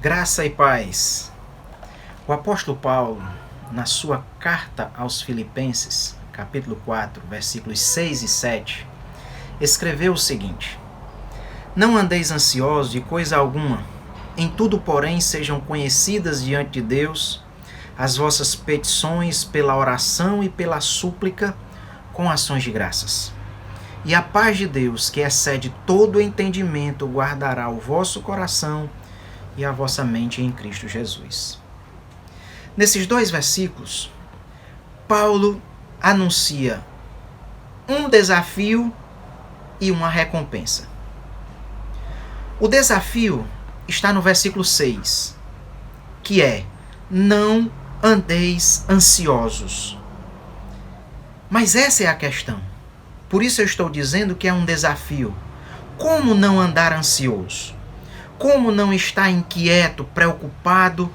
Graça e paz. O apóstolo Paulo, na sua carta aos Filipenses, capítulo 4, versículos 6 e 7, escreveu o seguinte: Não andeis ansiosos de coisa alguma, em tudo, porém, sejam conhecidas diante de Deus as vossas petições pela oração e pela súplica com ações de graças. E a paz de Deus, que excede todo o entendimento, guardará o vosso coração e a vossa mente em Cristo Jesus. Nesses dois versículos, Paulo anuncia um desafio e uma recompensa. O desafio está no versículo 6, que é: não andeis ansiosos. Mas essa é a questão. Por isso eu estou dizendo que é um desafio. Como não andar ansioso? Como não estar inquieto, preocupado,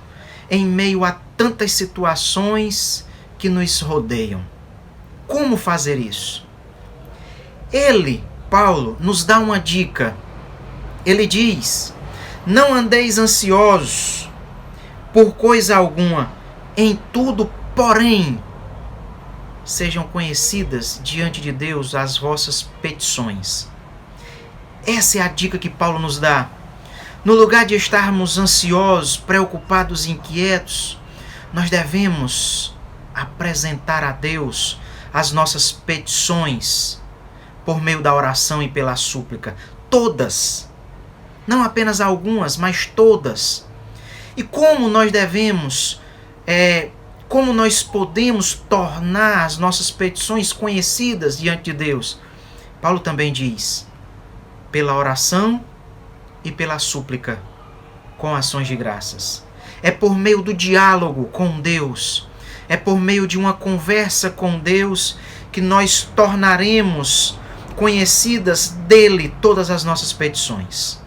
em meio a tantas situações que nos rodeiam? Como fazer isso? Paulo, nos dá uma dica. Ele diz: não andeis ansiosos por coisa alguma, em tudo, porém, sejam conhecidas diante de Deus as vossas petições. Essa é a dica que Paulo nos dá. No lugar de estarmos ansiosos, preocupados e inquietos, nós devemos apresentar a Deus as nossas petições por meio da oração e pela súplica. Todas. Não apenas algumas, mas todas. E como nós podemos tornar as nossas petições conhecidas diante de Deus? Paulo também diz: pela oração e pela súplica, com ações de graças. É por meio do diálogo com Deus, é por meio de uma conversa com Deus que nós tornaremos conhecidas dele todas as nossas petições.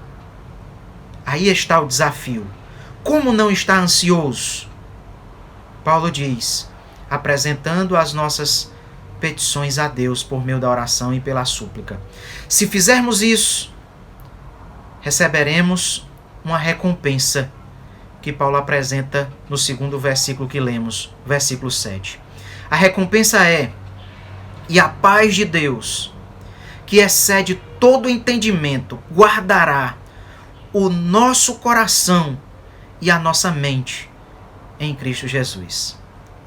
Aí está o desafio. Como não estar ansioso? Paulo diz: apresentando as nossas petições a Deus por meio da oração e pela súplica. Se fizermos isso, receberemos uma recompensa que Paulo apresenta no segundo versículo que lemos, versículo 7. A recompensa é: e a paz de Deus, que excede todo entendimento, guardará o nosso coração e a nossa mente em Cristo Jesus.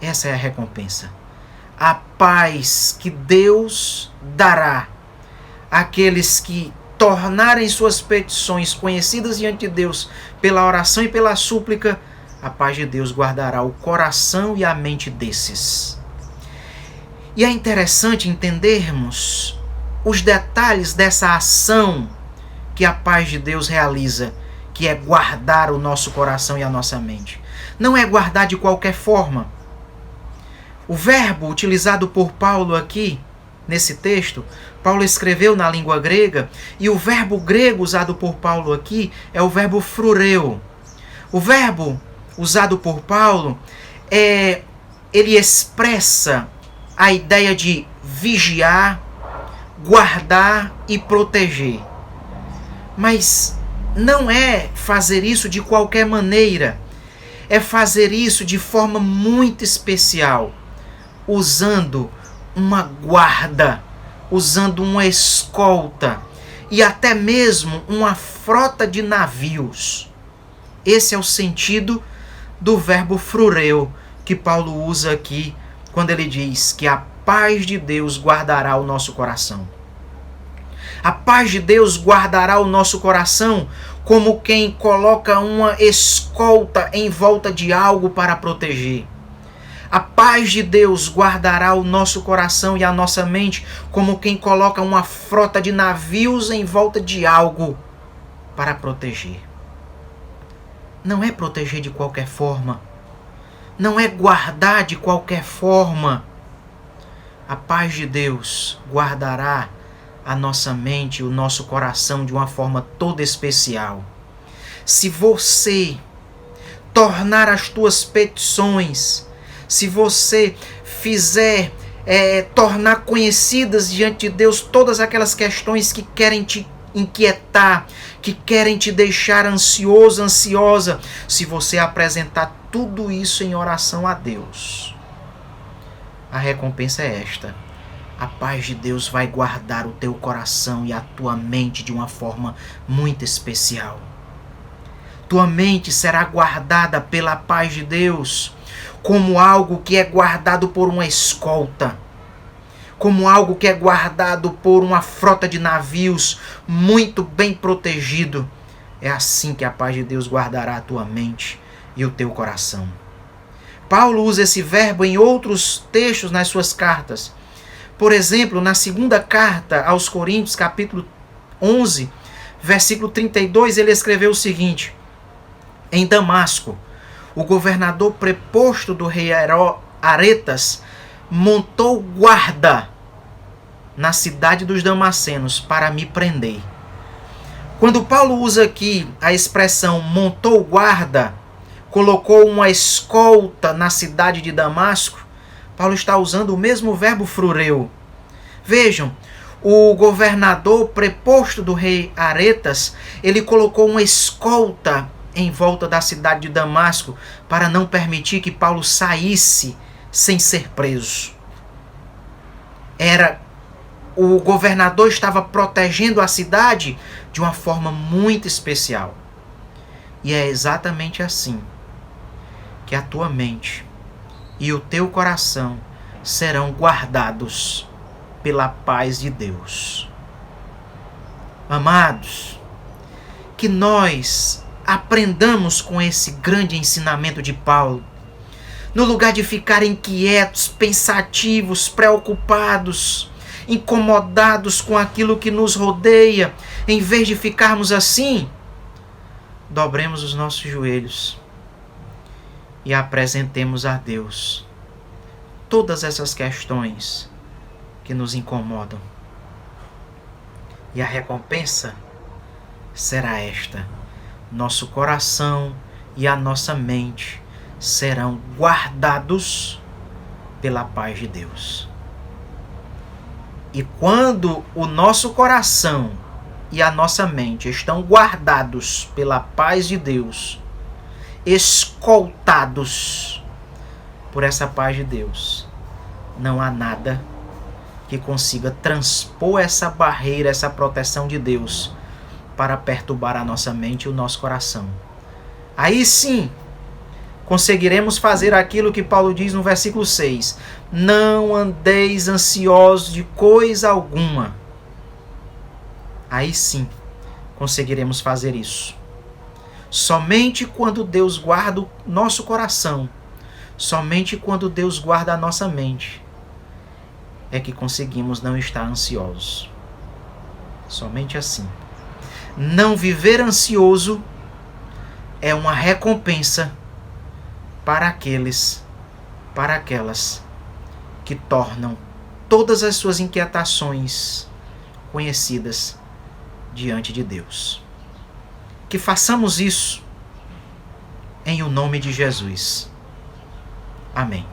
Essa é a recompensa. A paz que Deus dará àqueles que tornarem suas petições conhecidas diante de Deus pela oração e pela súplica. A paz de Deus guardará o coração e a mente desses. E é interessante entendermos os detalhes dessa ação que a paz de Deus realiza, que é guardar o nosso coração e a nossa mente. Não é guardar de qualquer forma. O verbo utilizado por Paulo aqui, nesse texto, Paulo escreveu na língua grega, e o verbo grego usado por Paulo aqui é o verbo frureu. O verbo usado por Paulo, ele expressa a ideia de vigiar, guardar e proteger. Mas não é fazer isso de qualquer maneira. É fazer isso de forma muito especial, usando uma guarda, usando uma escolta e até mesmo uma frota de navios. Esse é o sentido do verbo frureu que Paulo usa aqui quando ele diz que a paz de Deus guardará o nosso coração. A paz de Deus guardará o nosso coração como quem coloca uma escolta em volta de algo para proteger. A paz de Deus guardará o nosso coração e a nossa mente como quem coloca uma frota de navios em volta de algo para proteger. Não é proteger de qualquer forma. Não é guardar de qualquer forma. A paz de Deus guardará a nossa mente e o nosso coração de uma forma toda especial. Se você tornar as tuas petições, se você tornar conhecidas diante de Deus todas aquelas questões que querem te inquietar, que querem te deixar ansioso, ansiosa, se você apresentar tudo isso em oração a Deus, a recompensa é esta: a paz de Deus vai guardar o teu coração e a tua mente de uma forma muito especial. Tua mente será guardada pela paz de Deus, como algo que é guardado por uma escolta, como algo que é guardado por uma frota de navios muito bem protegido. É assim que a paz de Deus guardará a tua mente e o teu coração. Paulo usa esse verbo em outros textos nas suas cartas. Por exemplo, na segunda carta aos Coríntios, capítulo 11, versículo 32, ele escreveu o seguinte: em Damasco, o governador preposto do rei Aretas montou guarda na cidade dos Damascenos para me prender. Quando Paulo usa aqui a expressão montou guarda, colocou uma escolta na cidade de Damasco, Paulo está usando o mesmo verbo frureu. Vejam, o governador preposto do rei Aretas, ele colocou uma escolta em volta da cidade de Damasco para não permitir que Paulo saísse sem ser preso. O governador estava protegendo a cidade de uma forma muito especial. E é exatamente assim que a tua mente e o teu coração serão guardados pela paz de Deus. Amados, que nós aprendamos com esse grande ensinamento de Paulo. No lugar de ficar inquietos, pensativos, preocupados, incomodados com aquilo que nos rodeia, em vez de ficarmos assim, dobremos os nossos joelhos e apresentemos a Deus todas essas questões que nos incomodam. E a recompensa será esta: nosso coração e a nossa mente serão guardados pela paz de Deus. E quando o nosso coração e a nossa mente estão guardados pela paz de Deus, escoltados por essa paz de Deus, não há nada que consiga transpor essa barreira, essa proteção de Deus para perturbar a nossa mente e o nosso coração. Aí sim, conseguiremos fazer aquilo que Paulo diz no versículo 6. Não andeis ansiosos de coisa alguma. Aí sim, conseguiremos fazer isso. Somente quando Deus guarda o nosso coração, somente quando Deus guarda a nossa mente, é que conseguimos não estar ansiosos. Somente assim. Não viver ansioso é uma recompensa para aqueles, para aquelas que tornam todas as suas inquietações conhecidas diante de Deus. Que façamos isso em o nome de Jesus. Amém.